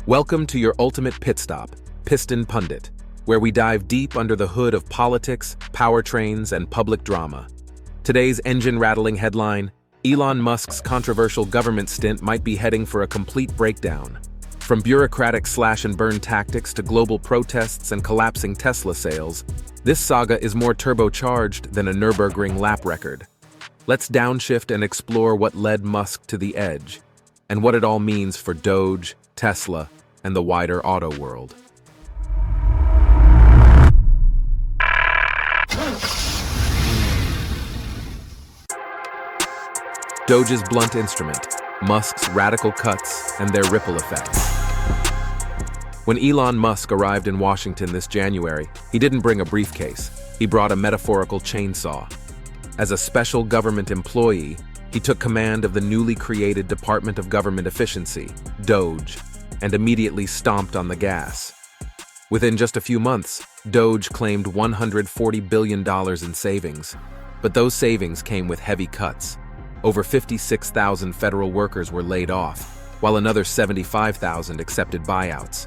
Welcome to your ultimate pit stop, Piston Pundit, where we dive deep under the hood of politics, powertrains, and public drama. Today's engine-rattling headline: Elon Musk's controversial government stint might be heading for a complete breakdown. From bureaucratic slash-and-burn tactics to global protests and collapsing Tesla sales, this saga is more turbocharged than a Nürburgring lap record. Let's downshift and explore what led Musk to the edge, and what it all means for DOGE, Tesla, and the wider auto world. DOGE's blunt instrument, Musk's radical cuts and their ripple effects. When Elon Musk arrived in Washington this January, he didn't bring a briefcase. He brought a metaphorical chainsaw. As a special government employee, he took command of the newly created Department of Government Efficiency, DOGE, and immediately stomped on the gas. Within just a few months, DOGE claimed $140 billion in savings. But those savings came with heavy cuts. Over 56,000 federal workers were laid off, while another 75,000 accepted buyouts.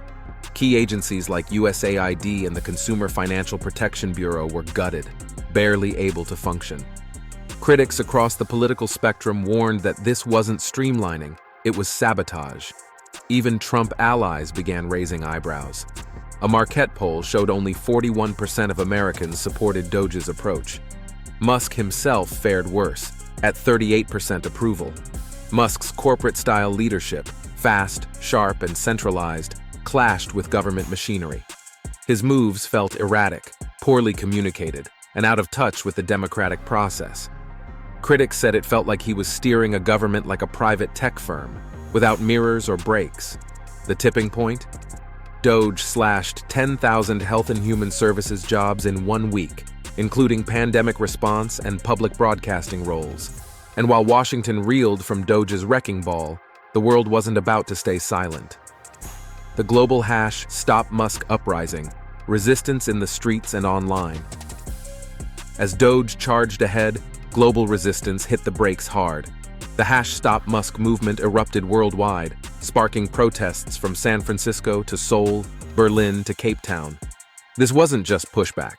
Key agencies like USAID and the Consumer Financial Protection Bureau were gutted, barely able to function. Critics across the political spectrum warned that this wasn't streamlining, it was sabotage. Even Trump allies began raising eyebrows. A Marquette poll showed only 41% of Americans supported DOGE's approach. Musk himself fared worse, at 38% approval. Musk's corporate-style leadership, fast, sharp, and centralized, clashed with government machinery. His moves felt erratic, poorly communicated, and out of touch with the democratic process. Critics said it felt like he was steering a government like a private tech firm, without mirrors or brakes. The tipping point? DOGE slashed 10,000 health and human services jobs in 1 week, including pandemic response and public broadcasting roles. And while Washington reeled from DOGE's wrecking ball, the world wasn't about to stay silent. The global #StopMusk uprising, resistance in the streets and online. As DOGE charged ahead, global resistance hit the brakes hard. The #StopMusk movement erupted worldwide, sparking protests from San Francisco to Seoul, Berlin to Cape Town. This wasn't just pushback.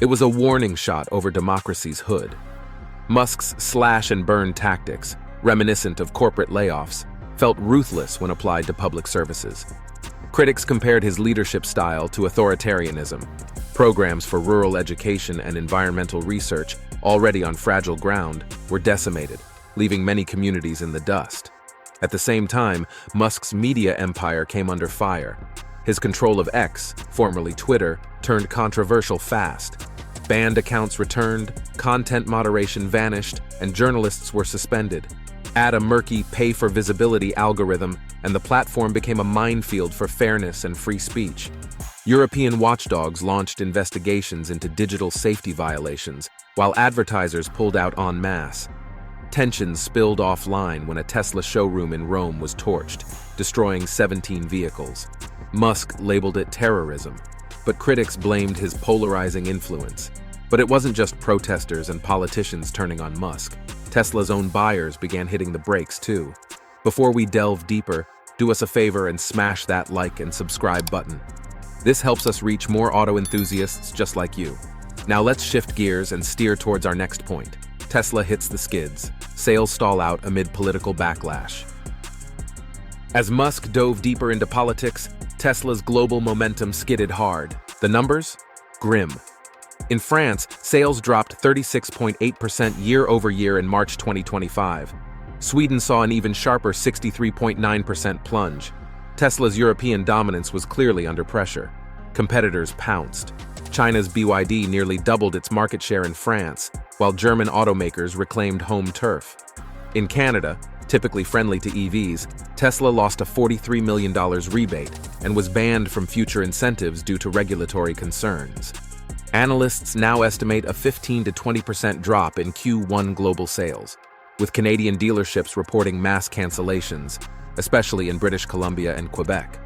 It was a warning shot over democracy's hood. Musk's slash-and-burn tactics, reminiscent of corporate layoffs, felt ruthless when applied to public services. Critics compared his leadership style to authoritarianism. Programs for rural education and environmental research, already on fragile ground, were decimated, leaving many communities in the dust. At the same time, Musk's media empire came under fire. His control of X, formerly Twitter, turned controversial fast. Banned accounts returned, content moderation vanished, and journalists were suspended. Add a murky pay-for-visibility algorithm, and the platform became a minefield for fairness and free speech. European watchdogs launched investigations into digital safety violations, while advertisers pulled out en masse. Tensions spilled offline when a Tesla showroom in Rome was torched, destroying 17 vehicles. Musk labeled it terrorism, but critics blamed his polarizing influence. But it wasn't just protesters and politicians turning on Musk. Tesla's own buyers began hitting the brakes too. Before we delve deeper, do us a favor and smash that like and subscribe button. This helps us reach more auto enthusiasts just like you. Now let's shift gears and steer towards our next point. Tesla hits the skids. Sales stall out amid political backlash. As Musk dove deeper into politics, Tesla's global momentum skidded hard. The numbers? Grim. In France, sales dropped 36.8% year-over-year in March 2025. Sweden saw an even sharper 63.9% plunge. Tesla's European dominance was clearly under pressure. Competitors pounced. China's BYD nearly doubled its market share in France, while German automakers reclaimed home turf. In Canada, typically friendly to EVs, Tesla lost a $43 million rebate and was banned from future incentives due to regulatory concerns. Analysts now estimate a 15 to 20% drop in Q1 global sales, with Canadian dealerships reporting mass cancellations, especially in British Columbia and Quebec.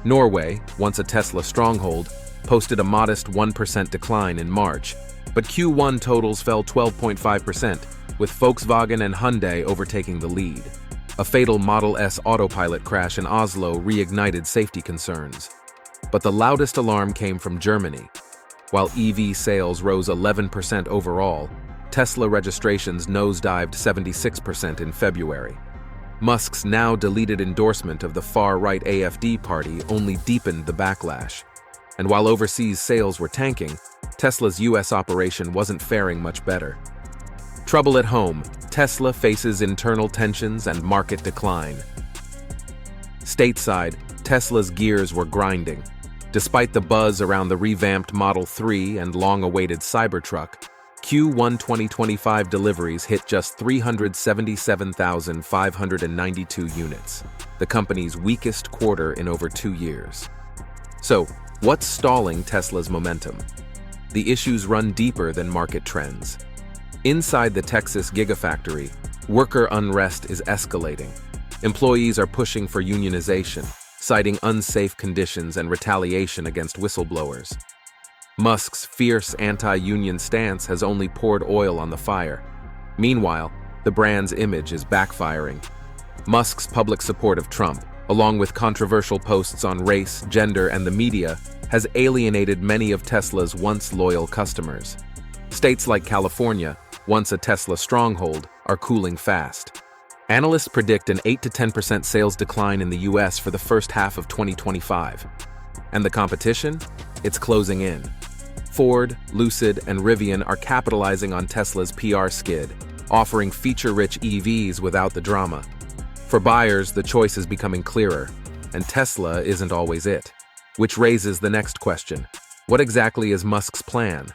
Norway, once a Tesla stronghold, posted a modest 1% decline in March, but Q1 totals fell 12.5%, with Volkswagen and Hyundai overtaking the lead. A fatal Model S autopilot crash in Oslo reignited safety concerns. But the loudest alarm came from Germany. While EV sales rose 11% overall, Tesla registrations nosedived 76% in February. Musk's now deleted endorsement of the far-right AfD party only deepened the backlash. And while overseas sales were tanking, Tesla's US operation wasn't faring much better. Trouble at home, Tesla faces internal tensions and market decline. Stateside, Tesla's gears were grinding. Despite the buzz around the revamped Model 3 and long-awaited Cybertruck, Q1 2025 deliveries hit just 377,592 units, the company's weakest quarter in over 2 years. So, what's stalling Tesla's momentum? The issues run deeper than market trends. Inside the Texas Gigafactory, worker unrest is escalating. Employees are pushing for unionization, citing unsafe conditions and retaliation against whistleblowers. Musk's fierce anti-union stance has only poured oil on the fire. Meanwhile, the brand's image is backfiring. Musk's public support of Trump, along with controversial posts on race, gender, and the media, has alienated many of Tesla's once loyal customers. States like California, once a Tesla stronghold, are cooling fast. Analysts predict an 8 to 10% sales decline in the US for the first half of 2025. And the competition? It's closing in. Ford, Lucid, and Rivian are capitalizing on Tesla's PR skid, offering feature-rich EVs without the drama. For buyers, the choice is becoming clearer, and Tesla isn't always it. Which raises the next question. What exactly is Musk's plan?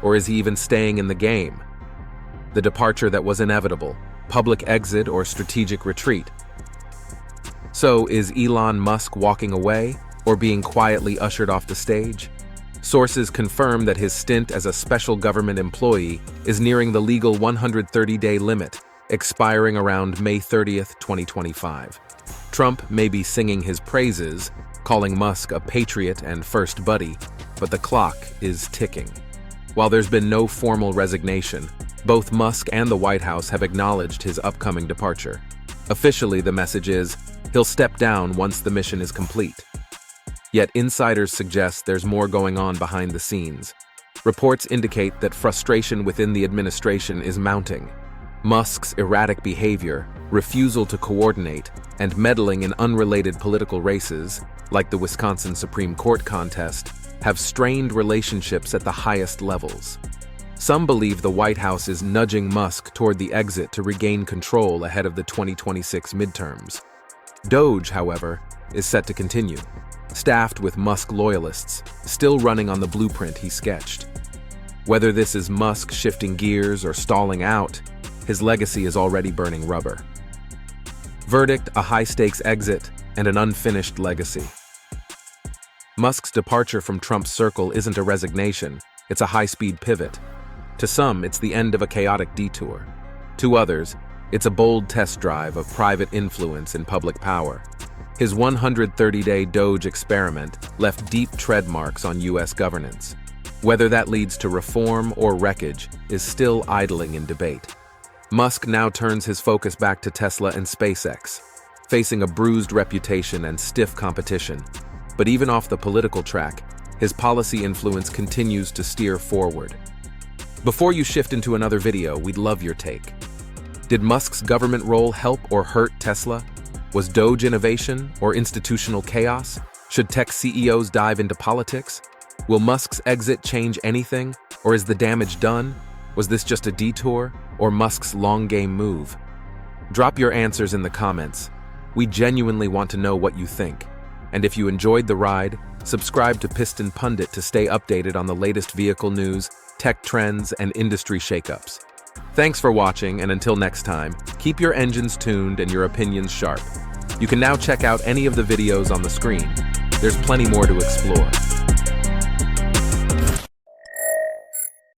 Or is he even staying in the game? The departure that was inevitable, public exit or strategic retreat. So, is Elon Musk walking away or being quietly ushered off the stage? Sources confirm that his stint as a special government employee is nearing the legal 130-day limit, expiring around May 30th, 2025. Trump may be singing his praises, calling Musk a patriot and first buddy, but the clock is ticking. While there's been no formal resignation, both Musk and the White House have acknowledged his upcoming departure. Officially, the message is, he'll step down once the mission is complete. Yet insiders suggest there's more going on behind the scenes. Reports indicate that frustration within the administration is mounting. Musk's erratic behavior, refusal to coordinate, and meddling in unrelated political races, like the Wisconsin Supreme Court contest, have strained relationships at the highest levels. Some believe the White House is nudging Musk toward the exit to regain control ahead of the 2026 midterms. DOGE, however, is set to continue, staffed with Musk loyalists, still running on the blueprint he sketched. Whether this is Musk shifting gears or stalling out, his legacy is already burning rubber. Verdict: a high-stakes exit and an unfinished legacy. Musk's departure from Trump's circle isn't a resignation, it's a high-speed pivot. To some, it's the end of a chaotic detour. To others, it's a bold test drive of private influence and public power. His 130-day DOGE experiment left deep tread marks on U.S. governance. Whether that leads to reform or wreckage is still idling in debate. Musk now turns his focus back to Tesla and SpaceX, facing a bruised reputation and stiff competition. But even off the political track, his policy influence continues to steer forward. Before you shift into another video, we'd love your take. Did Musk's government role help or hurt Tesla? Was DOGE innovation or institutional chaos? Should tech CEOs dive into politics? Will Musk's exit change anything, or is the damage done? Was this just a detour, or Musk's long-game move? Drop your answers in the comments. We genuinely want to know what you think. And if you enjoyed the ride, subscribe to Piston Pundit to stay updated on the latest vehicle news, tech trends, and industry shakeups. Thanks for watching, and until next time, keep your engines tuned and your opinions sharp. You can now check out any of the videos on the screen. There's plenty more to explore.